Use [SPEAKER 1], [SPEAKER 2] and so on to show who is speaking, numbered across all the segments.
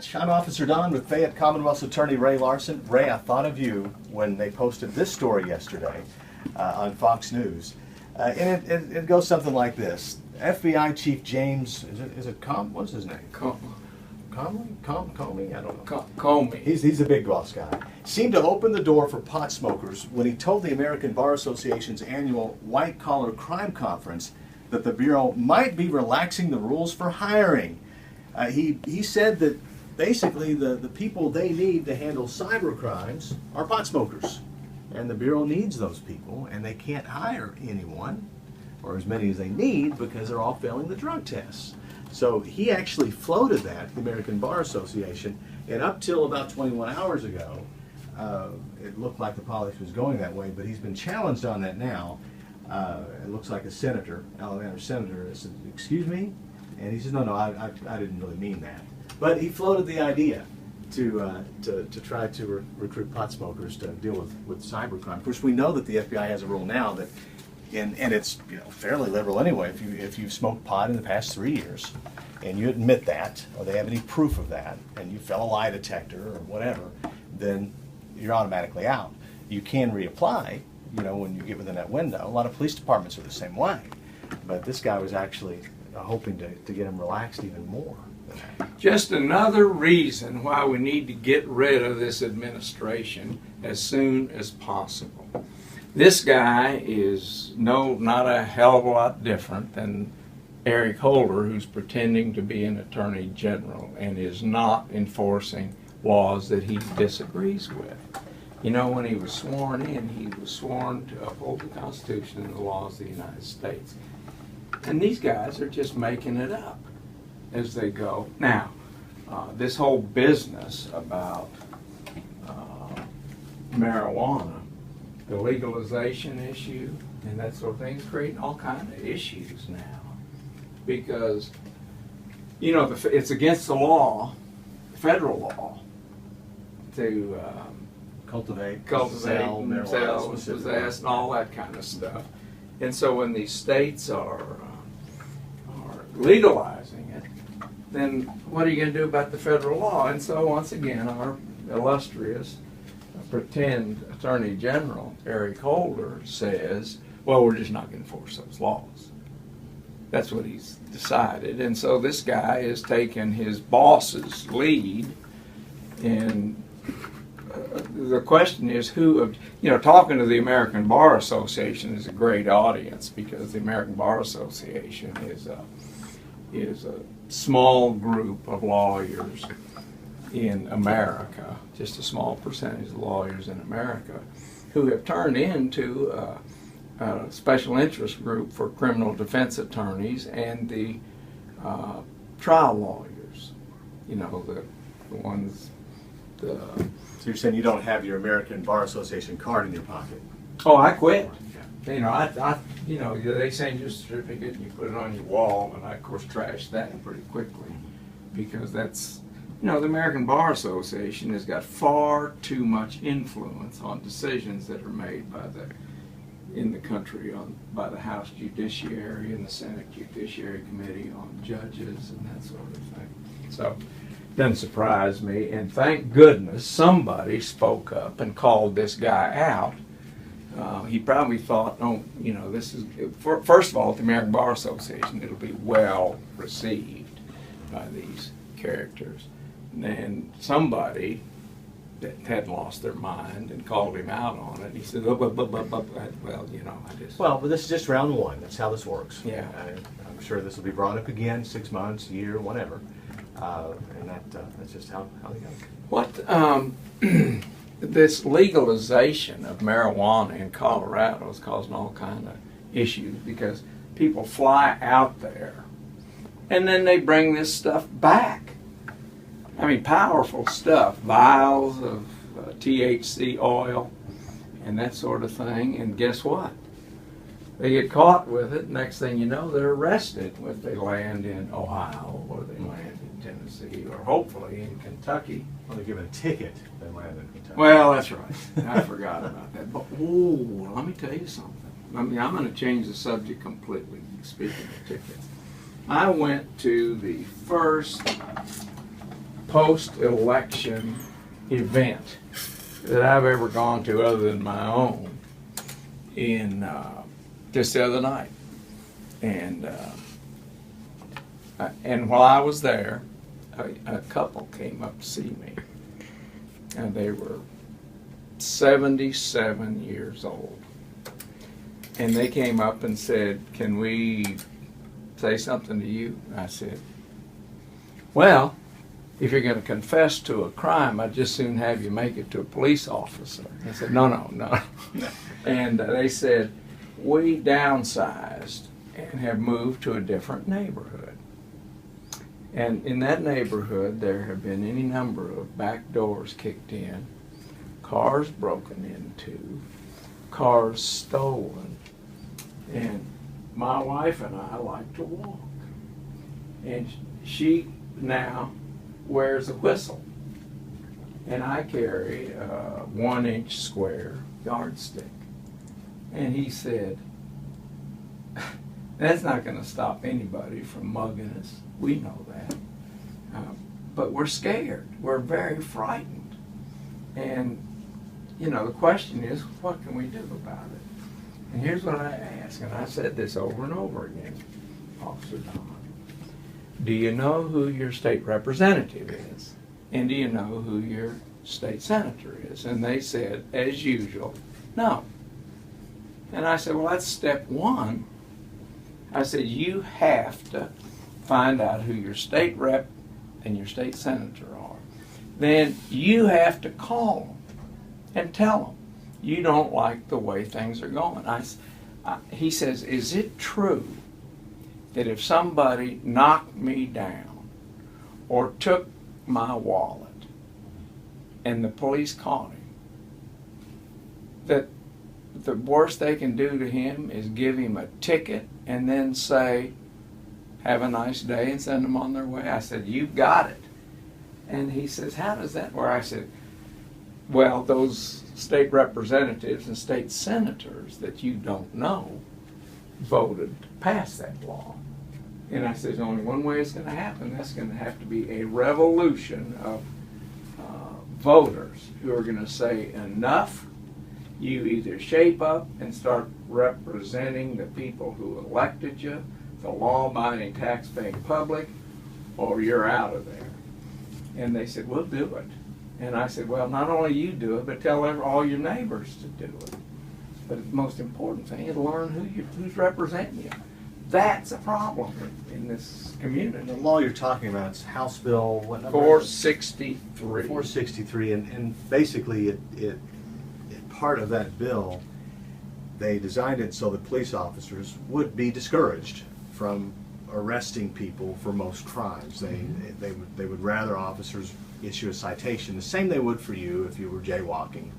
[SPEAKER 1] much. I'm Officer Don with Fayette Commonwealth's Attorney Ray Larson. Ray, I thought of you when they posted this story yesterday on Fox News. And it goes something like this. FBI Chief James, what's his name? Comey? I don't know.
[SPEAKER 2] Comey.
[SPEAKER 1] He's a big boss guy. Seemed to open the door for pot smokers when he told the American Bar Association's annual White Collar Crime Conference that the Bureau might be relaxing the rules for hiring. He said that basically the people they need to handle cyber crimes are pot smokers. And the Bureau needs those people, and they can't hire anyone, or as many as they need, because they're all failing the drug tests. So he actually floated that to the American Bar Association, and up till about 21 hours ago, it looked like the policy was going that way, but he's been challenged on that now. It looks like a senator, Alabama senator, said, "Excuse me?" And he says, no, I didn't really mean that. But he floated the idea to try to recruit pot smokers to deal with cybercrime. Of course, we know that the FBI has a rule now that, and it's fairly liberal anyway. If you've smoked pot in the past 3 years, and you admit that, or they have any proof of that, and you fail a lie detector or whatever, then you're automatically out. You can reapply, when you get within that window. A lot of police departments are the same way, but this guy was actually hoping to get him relaxed even more.
[SPEAKER 2] Just another reason why we need to get rid of this administration as soon as possible. This guy is not a hell of a lot different than Eric Holder, who's pretending to be an attorney general and is not enforcing laws that he disagrees with. When he was sworn in, he was sworn to uphold the Constitution and the laws of the United States. And these guys are just making it up as they go. Now, this whole business about marijuana, the legalization issue, and that sort of thing is creating all kinds of issues now. Because, it's against the law, federal law, to
[SPEAKER 1] cultivate,
[SPEAKER 2] sell, possess, and all that kind of stuff. And so when these states are legalizing it, then what are you going to do about the federal law? And so once again, our illustrious pretend Attorney General, Eric Holder, says, well, we're just not going to enforce those laws. That's what he's decided. And so this guy has taken his boss's lead, and the question is talking to the American Bar Association is a great audience, because the American Bar Association is a small group of lawyers in America, just a small percentage of lawyers in America, who have turned into a special interest group for criminal defense attorneys and the trial lawyers, the ones.
[SPEAKER 1] So you're saying you don't have your American Bar Association card in your pocket?
[SPEAKER 2] Oh, I quit. They send you a certificate and you put it on your wall, and I, of course, trashed that pretty quickly, because that's, the American Bar Association has got far too much influence on decisions that are made in the country by the House Judiciary and the Senate Judiciary Committee on judges and that sort of thing. So, doesn't surprise me, and thank goodness somebody spoke up and called this guy out. He probably thought, this is, first of all, at the American Bar Association, it'll be well received by these characters. And then somebody that had lost their mind and called him out on it. He said, well, I just...
[SPEAKER 1] Well, but this is just round one. That's how this works.
[SPEAKER 2] Yeah.
[SPEAKER 1] I'm sure this will be brought up again, 6 months, a year, whatever. And that's just how they go.
[SPEAKER 2] What this legalization of marijuana in Colorado is causing all kind of issues, because people fly out there and then they bring this stuff back. I mean, powerful stuff, vials of THC oil and that sort of thing. And guess what? They get caught with it. Next thing you know, they're arrested if they land in Ohio, or they land in Tennessee, or hopefully in Kentucky.
[SPEAKER 1] Well, they give a ticket, they land in Kentucky.
[SPEAKER 2] Well, that's right. I forgot about that. But let me tell you something. I'm going to change the subject completely, speaking of tickets. I went to the first post-election event that I've ever gone to other than my own in just the other night. And while I was there, a couple came up to see me, and they were 77 years old. And they came up and said, "Can we say something to you?" I said, "Well, if you're going to confess to a crime, I'd just soon have you make it to a police officer." I said, no. And they said, "We downsized and have moved to a different neighborhood. And in that neighborhood, there have been any number of back doors kicked in, cars broken into, cars stolen. And my wife and I like to walk. And she now wears a whistle. And I carry a 1-inch square yardstick." And he said, "That's not going to stop anybody from mugging us. We know that. But we're scared. We're very frightened. And, the question is, what can we do about it?" And here's what I ask, and I said this over and over again, Officer Don. Do you know who your state representative is? And do you know who your state senator is? And they said, as usual, no. And I said, well, that's step one. I said, you have to find out who your state rep and your state senator are. Then you have to call them and tell them you don't like the way things are going. He says, is it true that if somebody knocked me down or took my wallet and the police caught him, that the worst they can do to him is give him a ticket and then say, have a nice day, and send them on their way? I said, you've got it. And he says, how does that work? I said, well, those state representatives and state senators that you don't know voted to pass that law. And I said, there's only one way it's going to happen. That's going to have to be a revolution of voters who are going to say, enough. You either shape up and start representing the people who elected you, the law-abiding, tax-paying public, or you're out of there. And they said, we'll do it. And I said, well, not only you do it, but tell all your neighbors to do it. But the most important thing is learn who's representing you. That's a problem in this community.
[SPEAKER 1] The law you're talking about is House Bill, what number?
[SPEAKER 2] 463.
[SPEAKER 1] 463, and basically it part of that bill, they designed it so that police officers would be discouraged from arresting people for most crimes. They would rather officers issue a citation, the same they would for you if you were jaywalking,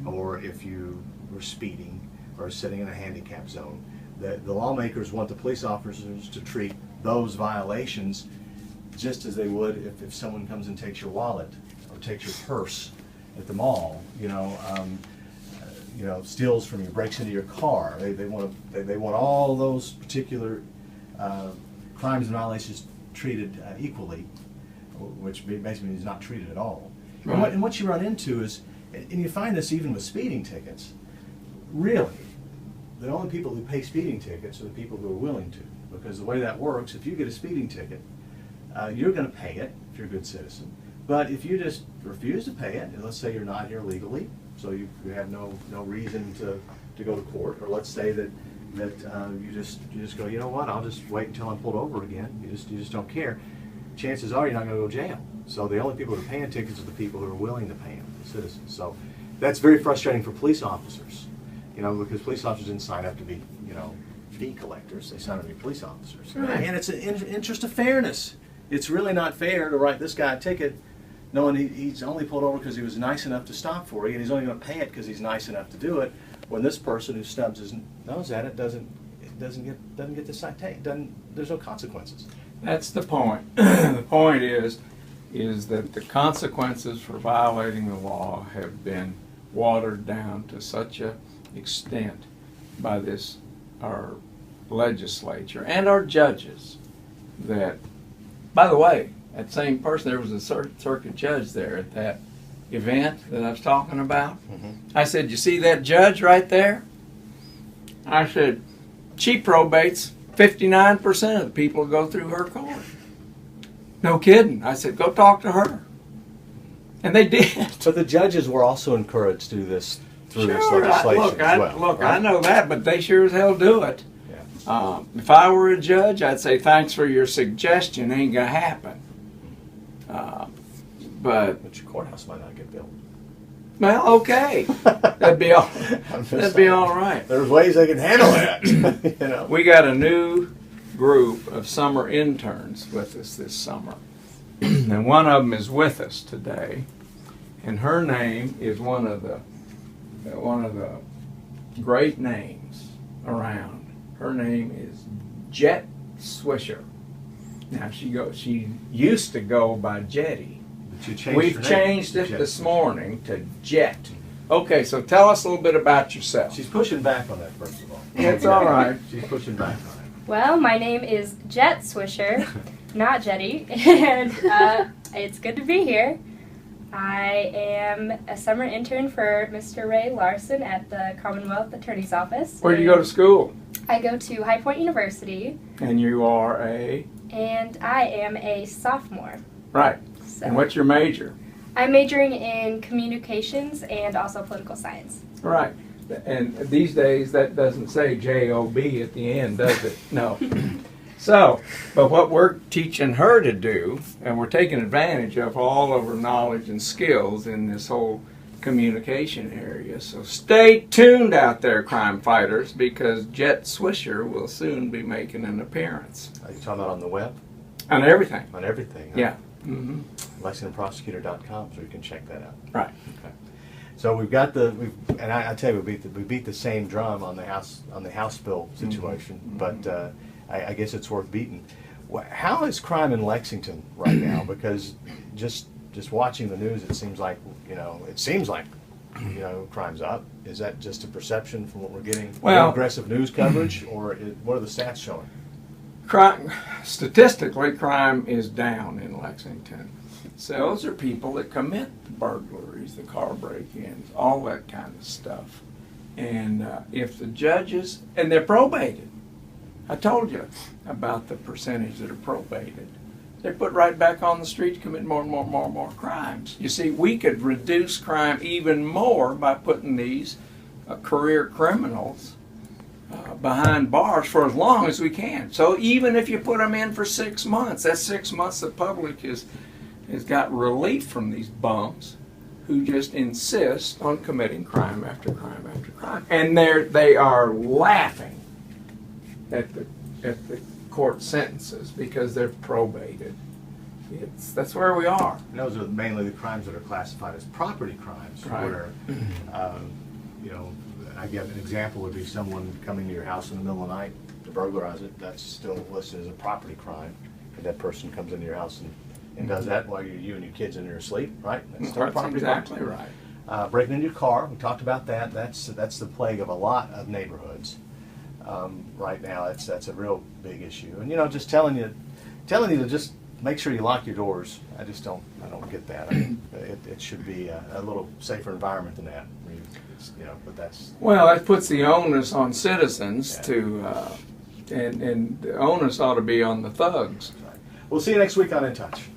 [SPEAKER 1] or if you were speeding or sitting in a handicap zone. The lawmakers want the police officers to treat those violations just as they would if someone comes and takes your wallet or takes your purse at the mall, steals from you, breaks into your car. They want all those particular crimes and violations treated equally, which basically means not treated at all. Right. And what you run into is, and you find this even with speeding tickets, really, the only people who pay speeding tickets are the people who are willing to. Because the way that works, if you get a speeding ticket, you're going to pay it if you're a good citizen. But if you just refuse to pay it, and let's say you're not here legally, so you have no reason to go to court, or let's say that you just go, you know what, I'll just wait until I'm pulled over again. You just don't care. Chances are you're not going to go to jail. So the only people who are paying tickets are the people who are willing to pay them, the citizens. So that's very frustrating for police officers, because police officers didn't sign up to be, fee collectors. They signed up to be police officers. Right. And it's an interest of fairness. It's really not fair to write this guy a ticket knowing he's only pulled over because he was nice enough to stop for you, and he's only going to pay it because he's nice enough to do it, when this person who stubs his nose at it doesn't get the citation. There's no consequences.
[SPEAKER 2] That's the point. The point is that the consequences for violating the law have been watered down to such an extent by our legislature and our judges that, by the way, that same person, there was a circuit judge there at that event that I was talking about. I said, you see that judge right there? I said, she probates 59% of the people who go through her court. No kidding. I said, go talk to her. And they did.
[SPEAKER 1] But the judges were also encouraged to do this through this
[SPEAKER 2] Sure,
[SPEAKER 1] legislation as well.
[SPEAKER 2] Look,
[SPEAKER 1] right?
[SPEAKER 2] I know that, but they sure as hell do it.
[SPEAKER 1] Yeah.
[SPEAKER 2] If I were a judge, I'd say thanks for your suggestion. Ain't gonna happen. But
[SPEAKER 1] But your courthouse might not get built.
[SPEAKER 2] well, okay, that'd be all. That'd be all right.
[SPEAKER 1] There's ways they can handle that. You know.
[SPEAKER 2] We got a new group of summer interns with us this summer, and one of them is with us today, and her name is one of the great names around. Her name is Jet Swisher. Now she used to go by Jetty.
[SPEAKER 1] But you changed your
[SPEAKER 2] We've
[SPEAKER 1] name.
[SPEAKER 2] changed it
[SPEAKER 1] Jet.
[SPEAKER 2] this morning to Jet. Okay, so tell us a little bit about yourself.
[SPEAKER 1] She's pushing back on that, first of all.
[SPEAKER 2] It's all right.
[SPEAKER 1] She's pushing back on it.
[SPEAKER 3] Well, my name is Jet Swisher, not Jetty, and it's good to be here. I am a summer intern for Mr. Ray Larson at the Commonwealth Attorney's Office.
[SPEAKER 2] Where do you go to school?
[SPEAKER 3] I go to High Point University,
[SPEAKER 2] And you are a
[SPEAKER 3] and I am a sophomore.
[SPEAKER 2] right.
[SPEAKER 3] So
[SPEAKER 2] And what's your major?
[SPEAKER 3] I'm majoring in communications and also political science.
[SPEAKER 2] Right. And these days that doesn't say J-O-B at the end, does it? No. So, but what we're teaching her to do, and we're taking advantage of all of her knowledge and skills in this whole communication area. So stay tuned out there, crime fighters, because Jet Swisher will soon be making an appearance.
[SPEAKER 1] Are you talking about on the web?
[SPEAKER 2] On everything.
[SPEAKER 1] On everything? Huh?
[SPEAKER 2] Yeah. Mm-hmm.
[SPEAKER 1] LexingtonProsecutor.com, so you can check that out.
[SPEAKER 2] Right.
[SPEAKER 1] Okay. So we've got and I tell you, we beat the same drum on the House bill situation, but I guess it's worth beating. How is crime in Lexington right now? Because just watching the news, it seems like crime's up. Is that just a perception from what we're getting?
[SPEAKER 2] Well,
[SPEAKER 1] aggressive news coverage, or what are the stats showing?
[SPEAKER 2] Statistically, crime is down in Lexington. So those are people that commit the burglaries, the car break-ins, all that kind of stuff. And if the judges, and they're probated. I told you about the percentage that are probated. They're put right back on the street to commit more and more crimes. You see, we could reduce crime even more by putting these career criminals behind bars for as long as we can. So even if you put them in for 6 months, that's 6 months the public has got relief from these bums who just insist on committing crime after crime after crime. And they are laughing at the court sentences because they're probated. That's where we are.
[SPEAKER 1] And those are mainly the crimes that are classified as property crimes,
[SPEAKER 2] Right.
[SPEAKER 1] where I get an example would be someone coming to your house in the middle of the night to burglarize it. That's still listed as a property crime. And that person comes into your house and does that while you and your kids in there asleep, right? That's still a
[SPEAKER 2] That's
[SPEAKER 1] property
[SPEAKER 2] exactly
[SPEAKER 1] crime.
[SPEAKER 2] right.
[SPEAKER 1] Breaking into your car, we talked about that. That's the plague of a lot of neighborhoods right now. That's a real big issue. And just telling you to just make sure you lock your doors. I don't get that. It should be a little safer environment than that. But that's
[SPEAKER 2] Well, that puts the onus on citizens
[SPEAKER 1] Yeah.
[SPEAKER 2] to, and the onus ought to be on the thugs.
[SPEAKER 1] right. We'll see you next week on In Touch.